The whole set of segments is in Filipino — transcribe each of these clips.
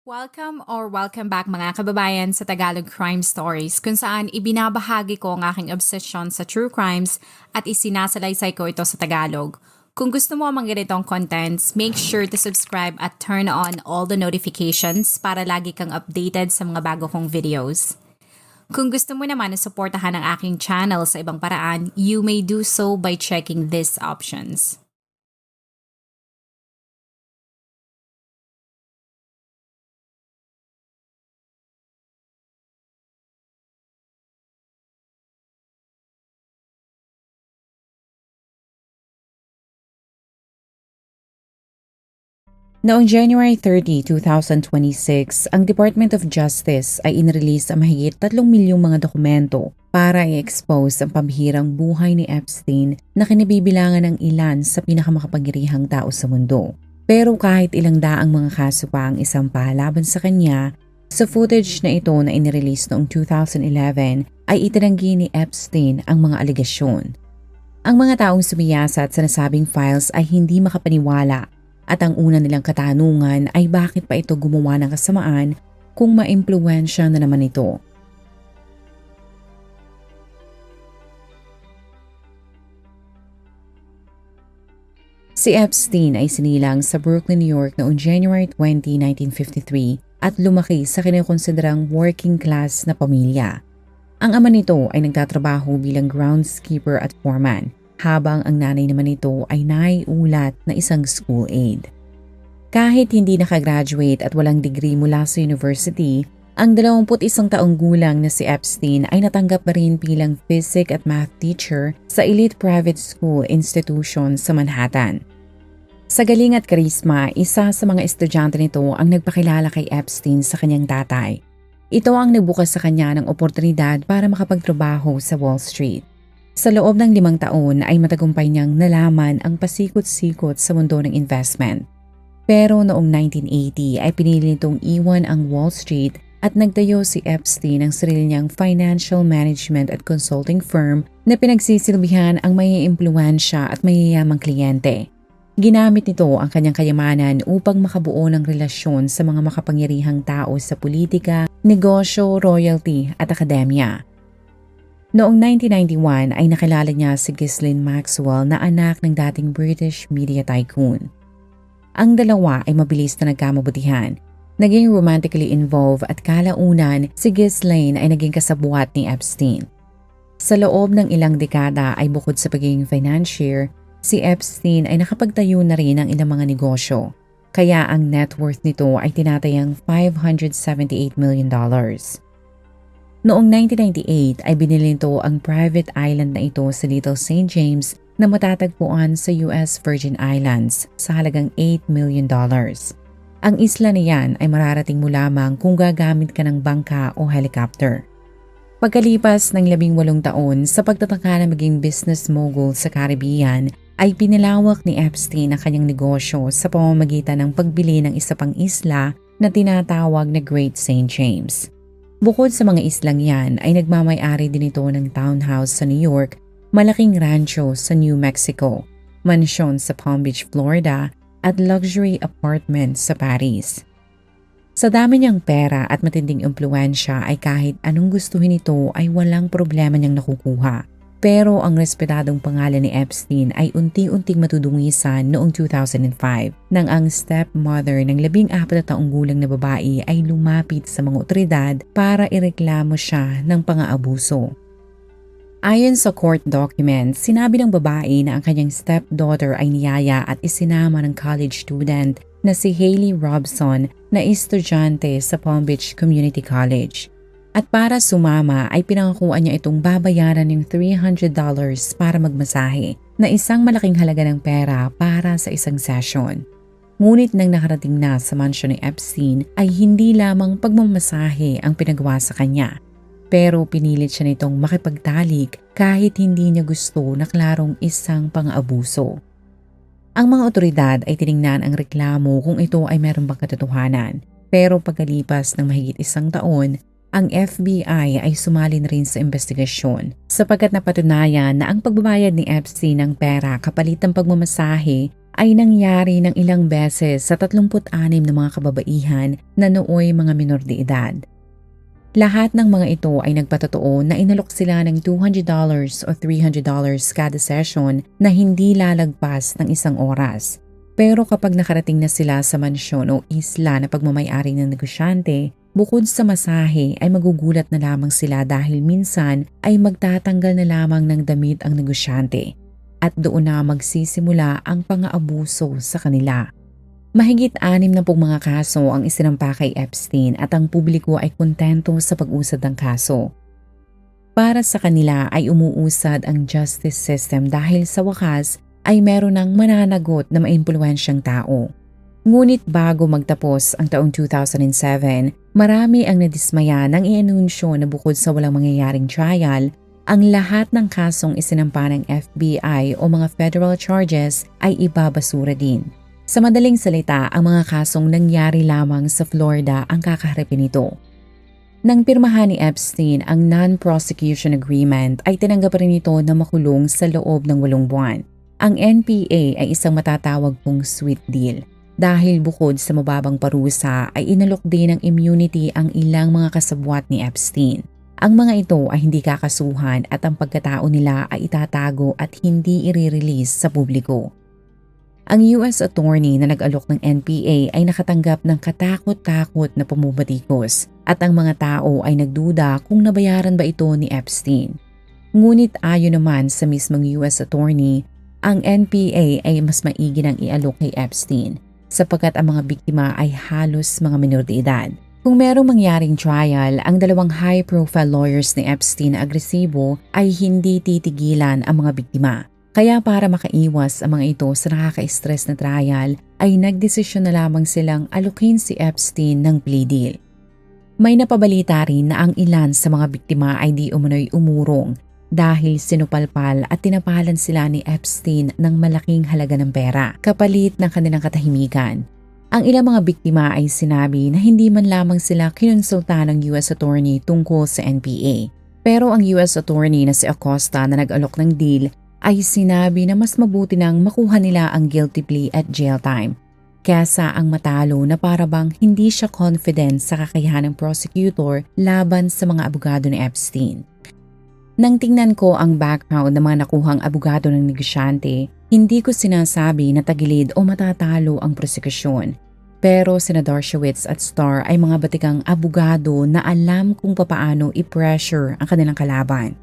Welcome back mga kababayan sa Tagalog Crime Stories kung saan ibinabahagi ko ang aking obsession sa true crimes at isinasalaysay ko ito sa Tagalog. Kung gusto mo ang mga ganitong contents, make sure to subscribe at turn on all the notifications para lagi kang updated sa mga bago kong videos. Kung gusto mo naman na suportahan ang aking channel sa ibang paraan, you may do so by checking these options. Noong January 30, 2026, ang Department of Justice ay inrelease ang mahigit 3 milyong mga dokumento para i-expose ang pambihirang buhay ni Epstein na kinibibilangan ng ilan sa pinakamakapangyarihang tao sa mundo. Pero kahit ilang daang mga kaso pa ang isampa laban sa kanya, sa footage na ito na inirelease noong 2011 ay itinanggi ni Epstein ang mga alegasyon. Ang mga taong sumiyasat sa nasabing files ay hindi makapaniwala. At ang una nilang katanungan ay bakit pa ito gumawa ng kasamaan kung maimpluwensya na naman ito. Si Epstein ay sinilang sa Brooklyn, New York noong January 20, 1953 at lumaki sa kinikonsiderang working class na pamilya. Ang ama nito ay nagtatrabaho bilang groundskeeper at foreman, habang ang nanay naman nito ay naiulat na isang school aide. Kahit hindi nakagraduate at walang degree mula sa university, ang 21 taong gulang na si Epstein ay natanggap pa rin bilang physics at math teacher sa elite private school institution sa Manhattan. Sa galing at karisma, isa sa mga estudyante nito ang nagpakilala kay Epstein sa kanyang tatay. Ito ang nagbukas sa kanya ng oportunidad para makapagtrabaho sa Wall Street. Sa loob ng 5 taon ay matagumpay niyang nalaman ang pasikot-sikot sa mundo ng investment. Pero noong 1980 ay pinili nitong iwan ang Wall Street at nagtayo si Epstein ng sarili niyang financial management at consulting firm na pinagsisilbihan ang maiimpluwensya at mayayamang kliyente. Ginamit nito ang kanyang kayamanan upang makabuo ng relasyon sa mga makapangyarihang tao sa politika, negosyo, royalty at akademya. Noong 1991 ay nakilala niya si Ghislaine Maxwell na anak ng dating British media tycoon. Ang dalawa ay mabilis na nagkamabutihan. Naging romantically involved at kalaunan si Ghislaine ay naging kasabuat ni Epstein. Sa loob ng ilang dekada ay bukod sa pagiging financier, si Epstein ay nakapagtayo na rin ng ilang mga negosyo. Kaya ang net worth nito ay tinatayang $578 million. Noong 1998 ay binili nito ang private island na ito sa Little St. James na matatagpuan sa US Virgin Islands sa halagang $8 million. Ang isla na yan ay mararating mo lamang kung gagamit ka ng bangka o helicopter. Pagkalipas ng 18 taon sa pagtatangka na maging business mogul sa Caribbean, ay pinalawak ni Epstein ang kanyang negosyo sa pamamagitan ng pagbili ng isa pang isla na tinatawag na Great St. James. Bukod sa mga islang yan ay nagmamay-ari din ito ng townhouse sa New York, malaking rancho sa New Mexico, mansyon sa Palm Beach, Florida at luxury apartment sa Paris. Sa dami niyang pera at matinding impluwensya ay kahit anong gustuhin ito ay walang problema niyang nakukuha. Pero ang respetadong pangalan ni Epstein ay unti-unting matudungisan noong 2005 nang ang stepmother ng 14 na taong gulang na babae ay lumapit sa mga otoridad para ireklamo siya ng pang-aabuso. Ayon sa court documents, sinabi ng babae na ang kanyang stepdaughter ay niyaya at isinama ng college student na si Hailey Robson na estudyante sa Palm Beach Community College. At para sumama ay pinangakuan niya itong babayaran ng $300 para magmasahe na isang malaking halaga ng pera para sa isang session. Ngunit nang nakarating na sa mansyon ni Epstein ay hindi lamang pagmamasahe ang pinagawa sa kanya. Pero pinilit siya nitong makipagtalik kahit hindi niya gusto na klarong isang pang-abuso. Ang mga otoridad ay tiningnan ang reklamo kung ito ay meron bang katotohanan. Pero pagkalipas ng mahigit 1 taon, ang FBI ay sumali na rin sa investigasyon sapagkat napatunayan na ang pagbabayad ni Epstein ng pera kapalit ng pagmamasahe ay nangyari ng ilang beses sa 36 na mga kababaihan na nooy mga minor de edad. Lahat ng mga ito ay nagpatotoo na inalok sila ng $200 o $300 kada session na hindi lalagpas ng 1 oras. Pero kapag nakarating na sila sa mansyon o isla na pagmamayari ng negosyante, bukod sa masahe ay magugulat na lamang sila dahil minsan ay magtatanggal na lamang ng damit ang negosyante. At doon na magsisimula ang pang-aabuso sa kanila. Mahigit 6 na pong mga kaso ang isinampa kay Epstein at ang publiko ay kontento sa pag-usad ng kaso. Para sa kanila ay umuusad ang justice system dahil sa wakas ay meron ng mananagot na maimpluwensyang tao. Ngunit bago magtapos ang taong 2007, marami ang nadismaya nang i-anunsyo na bukod sa walang mangyayaring trial, ang lahat ng kasong isinampa ng FBI o mga federal charges ay ibabasura din. Sa madaling salita, ang mga kasong nangyari lamang sa Florida ang kakaharapin nito. Nang pirmahan ni Epstein ang non-prosecution agreement ay tinanggap rin ito na makulong sa loob ng 8 buwan. Ang NPA ay isang matatawag pong sweet deal dahil bukod sa mababang parusa ay inalok din ng immunity ang ilang mga kasabwat ni Epstein. Ang mga ito ay hindi kakasuhan at ang pagkatao nila ay itatago at hindi i-release sa publiko. Ang US attorney na nag-alok ng NPA ay nakatanggap ng katakot-takot na pumubatikos at ang mga tao ay nagduda kung nabayaran ba ito ni Epstein. Ngunit ayon naman sa mismong US attorney, ang NPA ay mas maigi nang ialok kay Epstein sapagkat ang mga biktima ay halos mga minor de edad. Kung merong mangyaring trial, ang 2 high-profile lawyers ni Epstein na agresibo ay hindi titigilan ang mga biktima. Kaya para makaiwas ang mga ito sa nakaka-stress na trial, ay nagdesisyon na lamang silang alukin si Epstein ng plea deal. May napabalita rin na ang ilan sa mga biktima ay di umano'y umurong dahil sinupalpal at tinapalan sila ni Epstein ng malaking halaga ng pera, kapalit ng kanilang katahimikan. Ang ilang mga biktima ay sinabi na hindi man lamang sila kinonsulta ng US attorney tungkol sa NPA. Pero ang US attorney na si Acosta na nag-alok ng deal ay sinabi na mas mabuti nang makuha nila ang guilty plea at jail time kesa ang matalo na parabang hindi siya confident sa kakayahan ng prosecutor laban sa mga abogado ni Epstein. Nang tingnan ko ang background ng mga nakuhang abogado ng negosyante, hindi ko sinasabi na tagilid o matatalo ang prosekusyon. Pero sina Dershowitz at Starr ay mga batikang abogado na alam kung papaano i-pressure ang kanilang kalaban.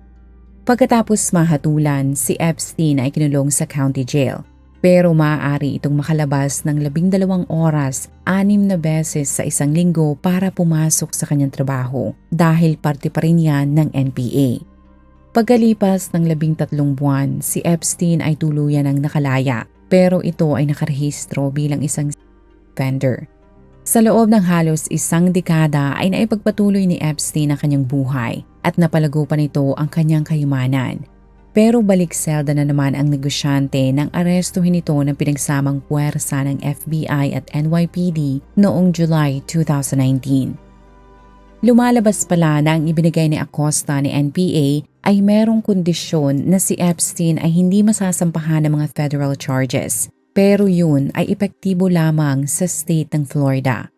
Pagkatapos mahatulan, si Epstein ay kinulong sa county jail. Pero maaari itong makalabas ng 12 oras, 6 na beses sa isang linggo para pumasok sa kanyang trabaho dahil parte pa rin yan ng NPA. Pagkalipas ng 13 buwan, si Epstein ay tuluyan ng nakalaya pero ito ay nakarehistro bilang isang offender. Sa loob ng halos 1 dekada ay naipagpatuloy ni Epstein ang kanyang buhay at napalago pa nito ang kanyang kayamanan. Pero balik selda na naman ang negosyante nang arestuhin ito ng pinagsamang puwersa ng FBI at NYPD noong July 2019. Lumalabas pala na ang ibinigay ni Acosta ni NPA ay merong kondisyon na si Epstein ay hindi masasampahan ng mga federal charges. Pero yun ay epektibo lamang sa state ng Florida.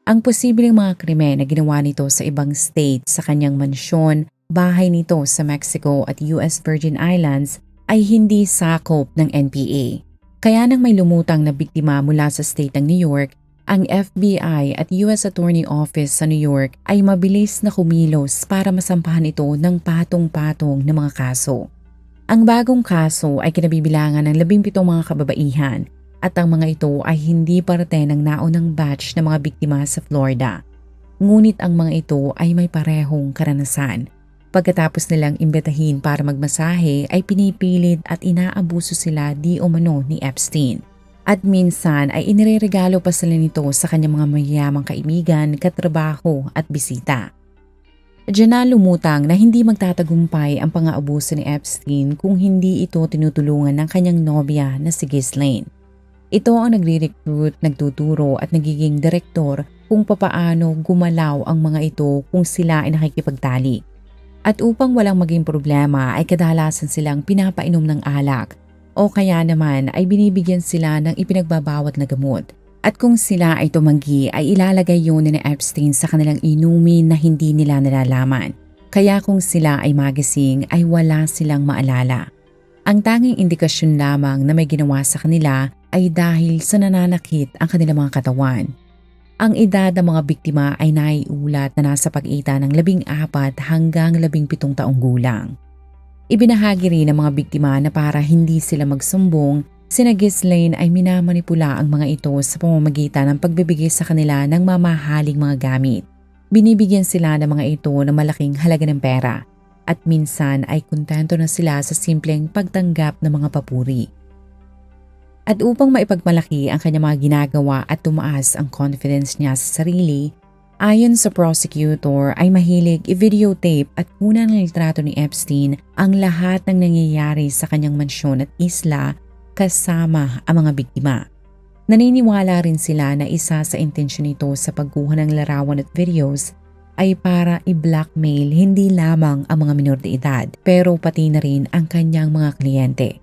Ang posibleng mga krimen na ginawa nito sa ibang state sa kanyang mansyon, bahay nito sa Mexico at US Virgin Islands ay hindi sakop ng NPA. Kaya nang may lumutang na biktima mula sa state ng New York, ang FBI at US Attorney Office sa New York ay mabilis na kumilos para masampahan ito ng patong-patong na mga kaso. Ang bagong kaso ay kinabibilangan ng 17 mga kababaihan at ang mga ito ay hindi parte ng naunang batch ng mga biktima sa Florida. Ngunit ang mga ito ay may parehong karanasan. Pagkatapos nilang imbitahin para magmasahe ay pinipilit at inaabuso sila di umano ni Epstein. At minsan ay inireregalo pa sila nito sa kanyang mga mayayamang kaibigan, katrabaho at bisita. Diyan na lumutang na hindi magtatagumpay ang pang-aabuso ni Epstein kung hindi ito tinutulungan ng kanyang nobya na si Ghislaine. Ito ang nagre-recruit, nagtuturo at nagiging direktor kung papaano gumalaw ang mga ito kung sila ay nakikipagtali. At upang walang maging problema ay kadalasan silang pinapainom ng alak o kaya naman ay binibigyan sila ng ipinagbabawat na gamot. At kung sila ay tumanggi ay ilalagay yun ni Epstein sa kanilang inumin na hindi nila nalalaman. Kaya kung sila ay magising ay wala silang maalala. Ang tanging indikasyon lamang na may ginawa sa kanila ay dahil sa nananakit ang kanilang mga katawan. Ang edad ng mga biktima ay naiulat na nasa pagitan ng 14 hanggang 17 taong gulang. Ibinahagi rin ng mga biktima na para hindi sila magsumbong, sina Ghislaine ay minamanipula ang mga ito sa pamamagitan ng pagbibigay sa kanila ng mamahaling mga gamit. Binibigyan sila ng mga ito ng malaking halaga ng pera at minsan ay kontento na sila sa simpleng pagtanggap ng mga papuri. At upang maipagmalaki ang kanyang mga ginagawa at tumaas ang confidence niya sa sarili, ayon sa prosecutor ay mahilig i-videotape at kunan ng litrato ni Epstein ang lahat ng nangyayari sa kanyang mansyon at isla kasama ang mga biktima. Naniniwala rin sila na isa sa intensyon nito sa pagkuha ng larawan at videos ay para i-blackmail hindi lamang ang mga minor de edad pero pati na rin ang kanyang mga kliyente.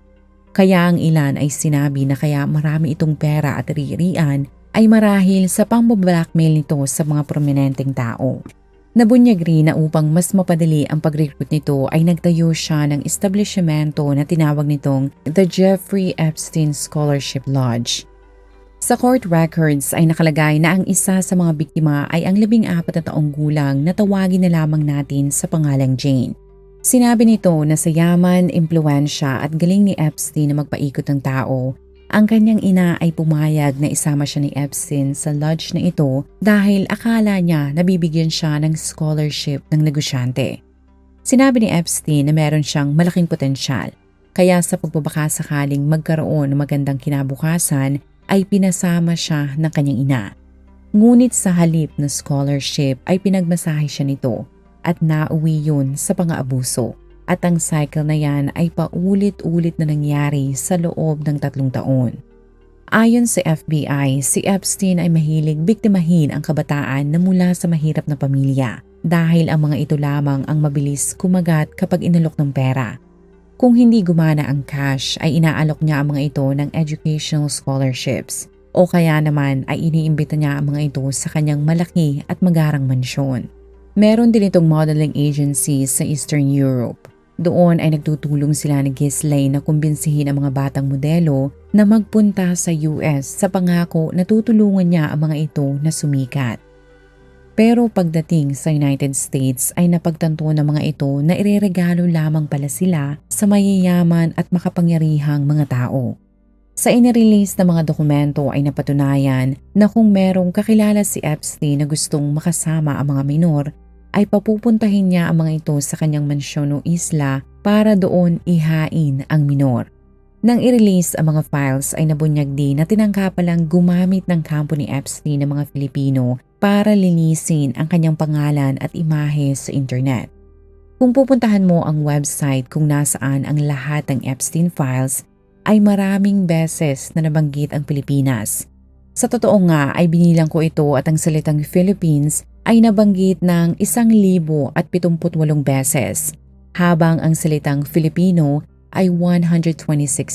Kaya ang ilan ay sinabi na kaya marami itong pera at ririan ay marahil sa pang-blackmail nito sa mga prominenteng tao. Nabunyag rin na upang mas mapadali ang pag-recruit nito ay nagtayo siya ng establishmento na tinawag nitong The Jeffrey Epstein Scholarship Lodge. Sa court records ay nakalagay na ang isa sa mga biktima ay ang 14 na taong gulang na tawagin na lamang natin sa pangalang Jane. Sinabi nito na sa yaman, impluwensya at galing ni Epstein na magpaikot ng tao, ang kanyang ina ay pumayag na isama siya ni Epstein sa lodge na ito dahil akala niya nabibigyan siya ng scholarship ng negosyante. Sinabi ni Epstein na meron siyang malaking potensyal, kaya sa pagbabakasakaling magkaroon ng magandang kinabukasan ay pinasama siya ng kanyang ina. Ngunit sa halip na scholarship ay pinagmasahe siya nito at nauwi yun sa pang-aabuso. At ang cycle na yan ay paulit-ulit na nangyari sa loob ng 3 taon. Ayon sa FBI, si Epstein ay mahilig biktimahin ang kabataan na mula sa mahirap na pamilya dahil ang mga ito lamang ang mabilis kumagat kapag inalok ng pera. Kung hindi gumana ang cash ay inaalok niya ang mga ito ng educational scholarships o kaya naman ay iniimbita niya ang mga ito sa kanyang malaki at magarang mansyon. Meron din itong modeling agency sa Eastern Europe. Doon ay nagtutulong sila ni Ghislaine na kumbinsihin ang mga batang modelo na magpunta sa US sa pangako na tutulungan niya ang mga ito na sumikat. Pero pagdating sa United States ay napagtanto ng mga ito na ireregalo lamang pala sila sa mayayaman at makapangyarihang mga tao. Sa inirelease na mga dokumento ay napatunayan na kung merong kakilala si Epstein na gustong makasama ang mga minor, ay papupuntahin niya ang mga ito sa kanyang mansyon o isla para doon ihain ang minor. Nang i-release ang mga files ay nabunyag din na tinangka palang gumamit ng kampo ni Epstein ng mga Filipino para linisin ang kanyang pangalan at imahe sa internet. Kung pupuntahan mo ang website kung nasaan ang lahat ng Epstein files, ay maraming beses na nabanggit ang Pilipinas. Sa totoo nga ay binilang ko ito at ang salitang Philippines ay nabanggit ng 1,078 beses, habang ang salitang Filipino ay 126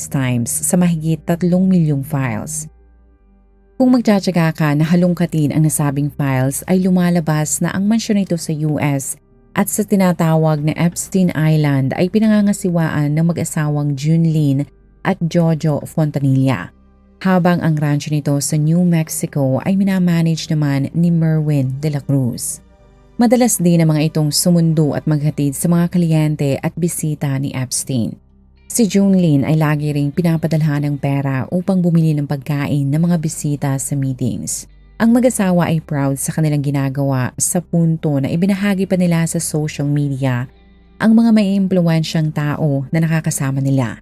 times sa mahigit 3 milyong files. Kung magtsatsaga ka na halongkatin ang nasabing files ay lumalabas na ang mansyon nito sa US at sa tinatawag na Epstein Island ay pinangangasiwaan ng mag-asawang Junlyn at Jojo Fontanilla, habang ang rancho nito sa New Mexico ay minamanage naman ni Merwin de la Cruz. Madalas din ang mga itong sumundo at maghatid sa mga kliyente at bisita ni Epstein. Si Junlyn ay lagi ring pinapadalhan ng pera upang bumili ng pagkain ng mga bisita sa meetings. Ang mag-asawa ay proud sa kanilang ginagawa sa punto na ibinahagi pa nila sa social media ang mga may impluwensyang tao na nakakasama nila.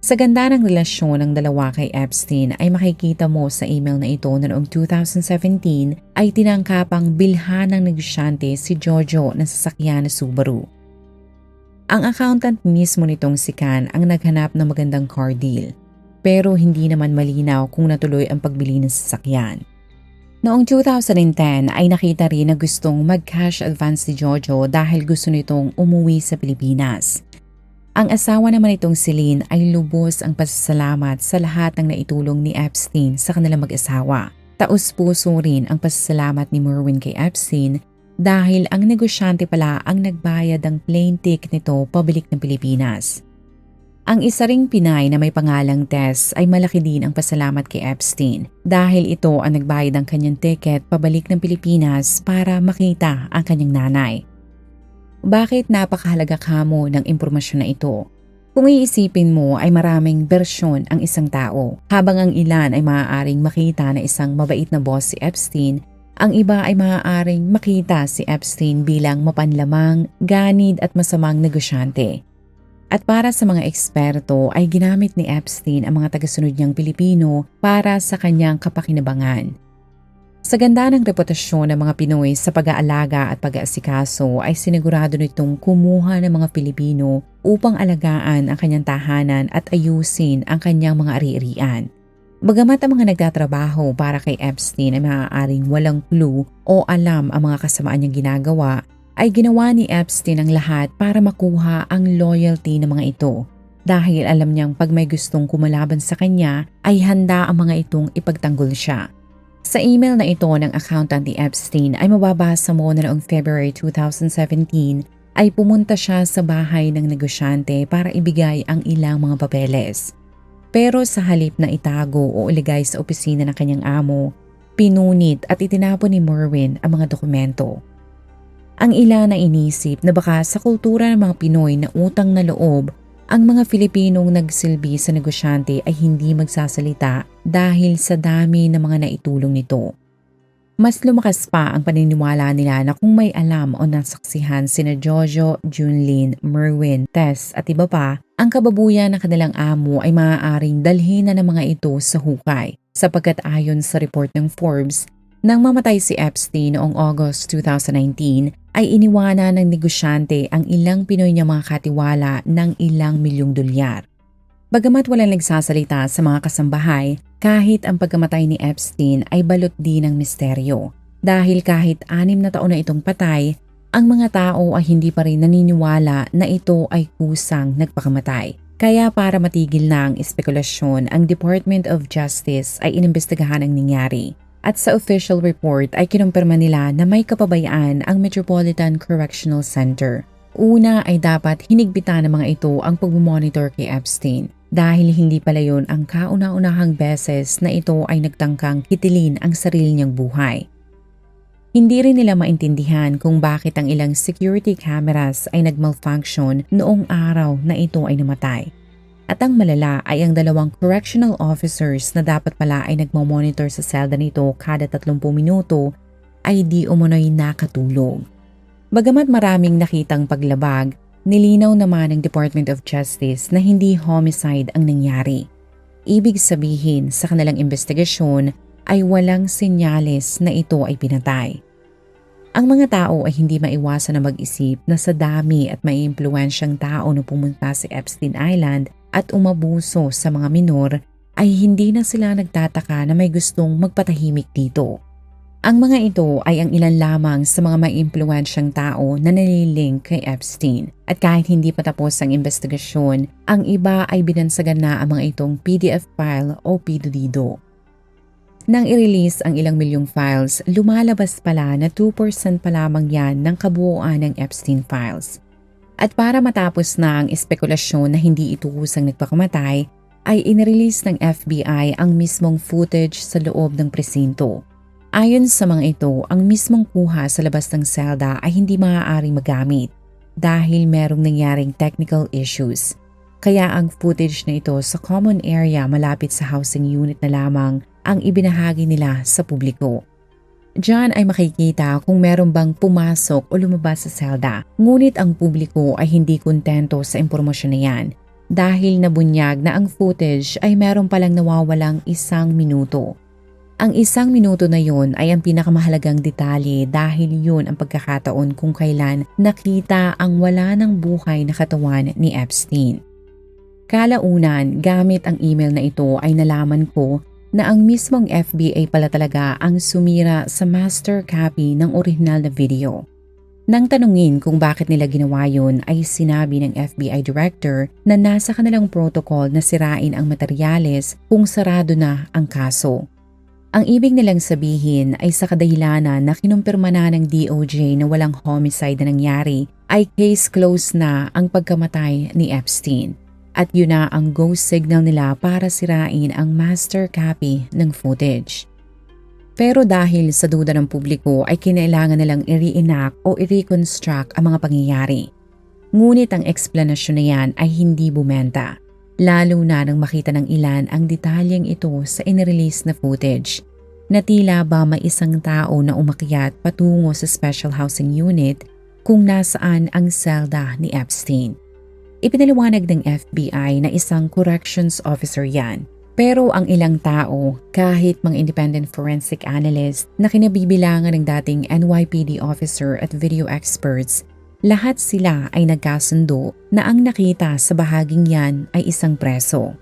Sa ganda ng relasyon ng dalawa kay Epstein ay makikita mo sa email na ito na noong 2017 ay tinangkapang bilhan ng negosyante si Jojo ng sasakyan na Subaru. Ang accountant mismo nitong si Can ang naghanap ng magandang car deal, pero hindi naman malinaw kung natuloy ang pagbili ng sasakyan. Noong 2010 ay nakita rin na gustong mag-cash advance si Jojo dahil gusto nitong umuwi sa Pilipinas. Ang asawa naman itong si Lynn ay lubos ang pasasalamat sa lahat ng naitulong ni Epstein sa kanilang mag-asawa. Taos-puso rin ang pasasalamat ni Merwin kay Epstein dahil ang negosyante pala ang nagbayad ng plane ticket nito pabalik ng Pilipinas. Ang isa ring Pinay na may pangalang Tess ay malaki din ang pasalamat kay Epstein dahil ito ang nagbayad ng kanyang ticket pabalik ng Pilipinas para makita ang kanyang nanay. Bakit napakahalaga kamo ng impormasyon na ito? Kung iisipin mo ay maraming bersyon ang isang tao. Habang ang ilan ay maaaring makita na isang mabait na boss si Epstein, ang iba ay maaaring makita si Epstein bilang mapanlamang, ganid at masamang negosyante. At para sa mga eksperto ay ginamit ni Epstein ang mga tagasunod niyang Pilipino para sa kanyang kapakinabangan. Sa ganda ng reputasyon ng mga Pinoy sa pag-aalaga at pag-aasikaso ay sinigurado nitong kumuha ng mga Pilipino upang alagaan ang kanyang tahanan at ayusin ang kanyang mga ari-arian. Bagamat ang mga nagtatrabaho para kay Epstein ay maaaring walang clue o alam ang mga kasamaan niyang ginagawa, ay ginawa ni Epstein ang lahat para makuha ang loyalty ng mga ito. Dahil alam niyang pag may gustong kumalaban sa kanya ay handa ang mga itong ipagtanggol siya. Sa email na ito ng accountant ni Epstein ay mababasa mo na noong February 2017 ay pumunta siya sa bahay ng negosyante para ibigay ang ilang mga papeles. Pero sa halip na itago o iligay sa opisina ng kanyang amo, pinunit at itinapon ni Merwin ang mga dokumento. Ang ilan na inisip na baka sa kultura ng mga Pinoy na utang na loob, ang mga Filipinong nagsilbi sa negosyante ay hindi magsasalita dahil sa dami ng mga naitulong nito. Mas lumakas pa ang paniniwala nila na kung may alam o nasaksihan sina Jojo, Junlin, Merwin, Tess at iba pa, ang kababuyan ng kanilang amo ay maaaring dalhin na ng mga ito sa hukay. Sapagkat ayon sa report ng Forbes, nang mamatay si Epstein noong August 2019, ay iniwanan ng negosyante ang ilang Pinoy niya mga katiwala ng ilang milyong dolyar. Bagamat walang nagsasalita sa mga kasambahay, kahit ang pagkamatay ni Epstein ay balot din ng misteryo. Dahil kahit 6 na taon na itong patay, ang mga tao ay hindi pa rin naniniwala na ito ay kusang nagpakamatay. Kaya para matigil na ang espekulasyon, ang Department of Justice ay inimbestigahan ang nangyari. At sa official report ay kinumpirma nila na may kapabayaan ang Metropolitan Correctional Center. Una ay dapat hinigpitan ng mga ito ang pag-monitor kay Epstein dahil hindi pala yun ang kauna-unahang beses na ito ay nagtangkang kitilin ang sarili niyang buhay. Hindi rin nila maintindihan kung bakit ang ilang security cameras ay nag-malfunction noong araw na ito ay namatay. At ang malala ay ang 2 correctional officers na dapat pala ay nagmamonitor sa selda nito kada 30 minuto ay di umano'y nakatulog. Bagamat maraming nakitang paglabag, nilinaw naman ng Department of Justice na hindi homicide ang nangyari. Ibig sabihin sa kanilang investigasyon ay walang senyales na ito ay pinatay. Ang mga tao ay hindi maiwasan na mag-isip na sa dami at may impluwensyang tao na pumunta sa Epstein Island at umabuso sa mga minor ay hindi na sila nagtataka na may gustong magpatahimik dito. Ang mga ito ay ang ilan lamang sa mga may impluwensyang tao na nililink kay Epstein. At kahit hindi pa tapos ang investigasyon, ang iba ay binansagan na ang mga itong PDF file o pido-dido. Nang i-release ang ilang milyong files, lumalabas pala na 2% pa lamang yan ng kabuuan ng Epstein files. At para matapos na ang espekulasyon na hindi ito kusang nagpakamatay, ay inirelease ng FBI ang mismong footage sa loob ng presinto. Ayon sa mga ito, ang mismong kuha sa labas ng selda ay hindi maaaring magamit dahil merong nangyaring technical issues. Kaya ang footage na ito sa common area malapit sa housing unit na lamang ang ibinahagi nila sa publiko. Diyan ay makikita kung meron bang pumasok o lumabas sa selda. Ngunit ang publiko ay hindi kontento sa impormasyon na yan dahil nabunyag na ang footage ay meron palang nawawalang 1 minuto. Ang 1 minuto na yun ay ang pinakamahalagang detalye dahil yun ang pagkakataon kung kailan nakita ang wala ng buhay na katawan ni Epstein. Kalaunan, gamit ang email na ito ay nalaman ko na ang mismong FBI pala talaga ang sumira sa master copy ng original na video. Nang tanungin kung bakit nila ginawa yun ay sinabi ng FBI director na nasa kanilang protocol na sirain ang materyales kung sarado na ang kaso. Ang ibig nilang sabihin ay sa kadahilanan na kinumpirma na ng DOJ na walang homicide na nangyari ay case closed na ang pagkamatay ni Epstein. At yun na ang go signal nila para sirain ang master copy ng footage. Pero dahil sa duda ng publiko ay kinailangan nilang i-reenact o i-reconstruct ang mga pangyayari. Ngunit ang eksplanasyon na yan ay hindi bumenta, lalo na nang makita ng ilan ang detalyeng ito sa inirelease na footage na tila ba may isang tao na umakyat patungo sa special housing unit kung nasaan ang selda ni Epstein. Ipinaliwanag ng FBI na isang corrections officer yan. Pero ang ilang tao, kahit mga independent forensic analyst na kinabibilangan ng dating NYPD officer at video experts, lahat sila ay nagkasundo na ang nakita sa bahaging yan ay isang preso.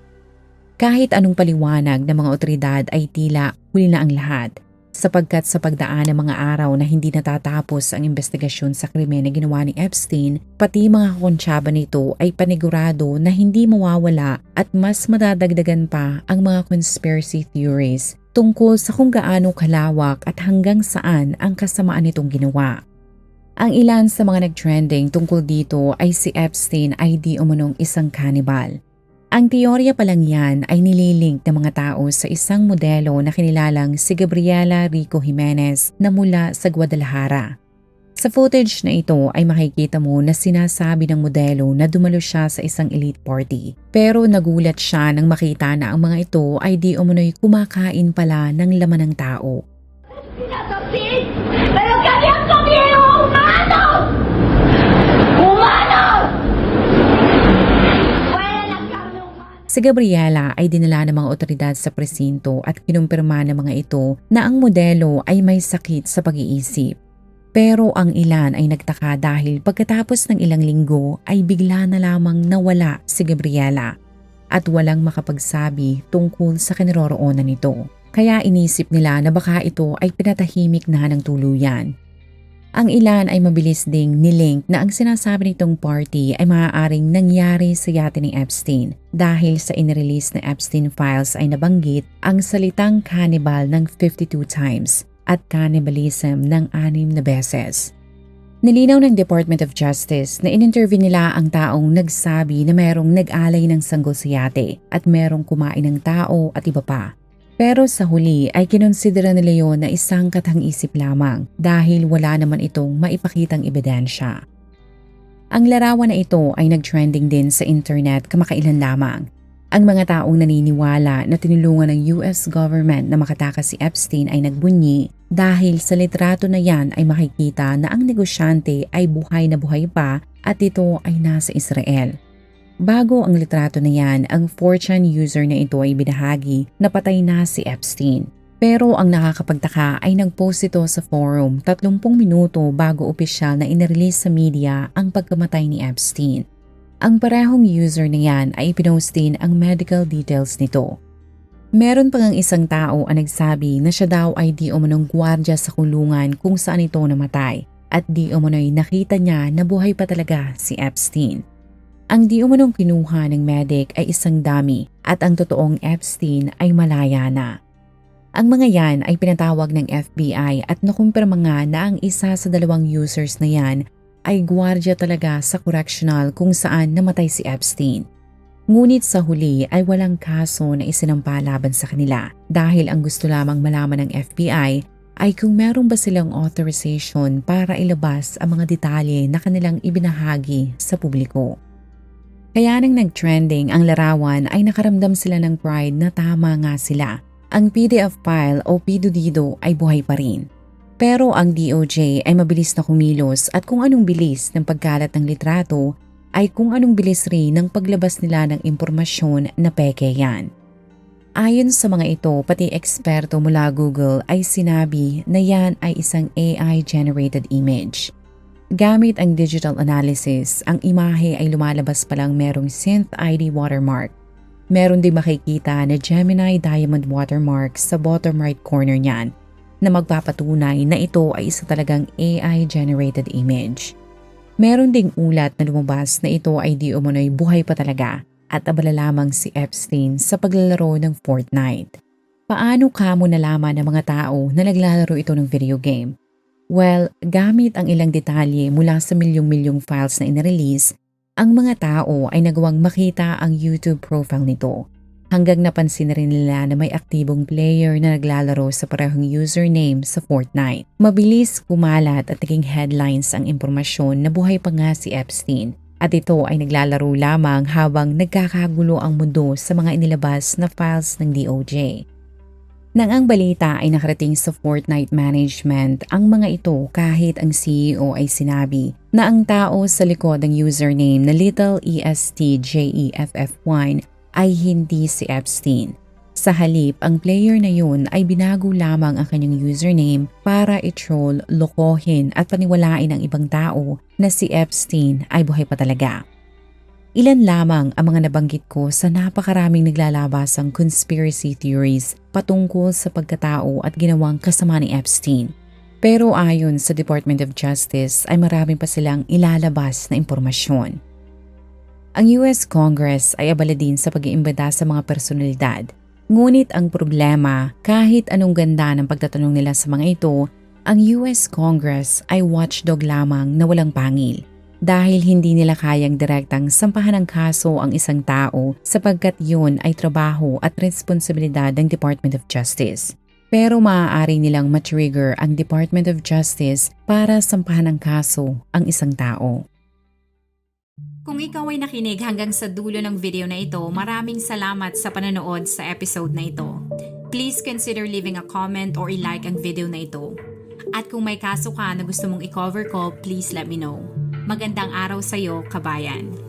Kahit anong paliwanag ng mga otoridad ay tila huli na ang lahat, sapagkat sa pagdaan ng mga araw na hindi natatapos ang investigasyon sa krimen na ginawa ni Epstein, pati mga kakontsaba nito ay panigurado na hindi mawawala at mas madadagdagan pa ang mga conspiracy theories tungkol sa kung gaano kalawak at hanggang saan ang kasamaan nitong ginawa. Ang ilan sa mga nag-trending tungkol dito ay si Epstein ay di umunong isang cannibal. Ang teorya pa lang yan ay nililink ng mga tao sa isang modelo na kinilalang si Gabriela Rico Jimenez na mula sa Guadalajara. Sa footage na ito ay makikita mo na sinasabi ng modelo na dumalo siya sa isang elite party. Pero nagulat siya nang makita na ang mga ito ay di umunoy kumakain pala ng laman ng tao. Sinasapin! Pero kami ang pamilya humano! Humano! Wala lang kami humano! Si Gabriela ay dinala ng mga otoridad sa presinto at kinumpirma ng mga ito na ang modelo ay may sakit sa pag-iisip. Pero ang ilan ay nagtaka dahil pagkatapos ng ilang linggo ay bigla na lamang nawala si Gabriela at walang makapagsabi tungkol sa kinaroroonan nito. Kaya inisip nila na baka ito ay pinatahimik na ng tuluyan. Ang ilan ay mabilis ding nilink na ang sinasabi nitong party ay maaaring nangyari sa yate ni Epstein dahil sa inirelease na Epstein files ay nabanggit ang salitang cannibal ng 52 times at cannibalism ng 6 na beses. Nilinaw ng Department of Justice na in-interview nila ang taong nagsabi na merong nag-alay ng sanggol sa yate at merong kumain ng tao at iba pa. Pero sa huli ay kinonsidera nila yon na isang katang-isip lamang dahil wala naman itong maipakitang ebidensya. Ang larawan na ito ay nag-trending din sa internet kamakailan lamang. Ang mga taong naniniwala na tinulungan ng US government na makatakas si Epstein ay nagbunyi dahil sa litrato na yan ay makikita na ang negosyante ay buhay na buhay pa at ito ay nasa Israel. Bago ang litrato na yan, ang 4chan user na ito ay binahagi na patay na si Epstein. Pero ang nakakapagtaka ay nag-post ito sa forum 30 minuto bago opisyal na inirelease sa media ang pagkamatay ni Epstein. Ang parehong user na yan ay ipinost din ang medical details nito. Meron pang isang tao ang nagsabi na siya daw ay di umunong gwardya sa kulungan kung saan ito namatay at di umunoy nakita niya na buhay pa talaga si Epstein. Ang di umunong kinuha ng medic ay isang dummy at ang totoong Epstein ay malaya na. Ang mga yan ay pinatawag ng FBI at nakumpirma nga na ang isa sa 2 users na yan ay gwardya talaga sa correctional kung saan namatay si Epstein. Ngunit sa huli ay walang kaso na isinampa laban sa kanila dahil ang gusto lamang malaman ng FBI ay kung meron ba silang authorization para ilabas ang mga detalye na kanilang ibinahagi sa publiko. Kaya nang nag-trending ang larawan ay nakaramdam sila ng pride na tama nga sila. Ang PDF file o pidudido ay buhay pa rin. Pero ang DOJ ay mabilis na kumilos at kung anong bilis ng pagkalat ng litrato ay kung anong bilis rin ng paglabas nila ng impormasyon na peke yan. Ayon sa mga ito, pati eksperto mula Google ay sinabi na yan ay isang AI-generated image. Gamit ang digital analysis, ang imahe ay lumalabas palang merong Synth ID watermark. Meron din makikita na Gemini Diamond watermark sa bottom right corner niyan. na magpapatunay na ito ay isa talagang AI-generated image. Meron ding ulat na lumabas na ito ay di umano'y buhay pa talaga at abala lamang si Epstein sa paglalaro ng Fortnite. Paano kamo nalaman ng mga tao na naglalaro ito ng video game? Well, gamit ang ilang detalye mula sa milyong-milyong files na inirelease, ang mga tao ay nagawang makita ang YouTube profile nito. Hanggang napansin na rin nila na may aktibong player na naglalaro sa parehong username sa Fortnite. Mabilis kumalat at naging headlines ang impormasyon na buhay pa nga si Epstein at ito ay naglalaro lamang habang nagkakagulo ang mundo sa mga inilabas na files ng DOJ. Nang ang balita ay nakarating sa Fortnite management, ang mga ito kahit ang CEO ay sinabi na ang tao sa likod ng username na Little ESTJEFF1 ay hindi si Epstein. Sa halip, ang player na yun ay binago lamang ang kanyang username para i-troll, lokohin at paniwalain ang ibang tao na si Epstein ay buhay pa talaga. Ilan lamang ang mga nabanggit ko sa napakaraming naglalabasang conspiracy theories patungkol sa pagkatao at ginawang kasama ni Epstein. Pero ayon sa Department of Justice ay marami pa silang ilalabas na impormasyon. Ang US Congress ay abala din sa pag-iimbita sa mga personalidad. Ngunit ang problema, kahit anong ganda ng pagtatanong nila sa mga ito, ang US Congress ay watchdog lamang na walang pangil. Dahil hindi nila kayang direktang sampahan ng kaso ang isang tao sapagkat yun ay trabaho at responsibilidad ng Department of Justice. Pero maaari nilang matrigger ang Department of Justice para sampahan ng kaso ang isang tao. Kung ikaw ay nakinig hanggang sa dulo ng video na ito, maraming salamat sa panonood sa episode na ito. Please consider leaving a comment or i-like ang video na ito. At kung may kaso ka na gusto mong i-cover ko, please let me know. Magandang araw sa iyo, kabayan.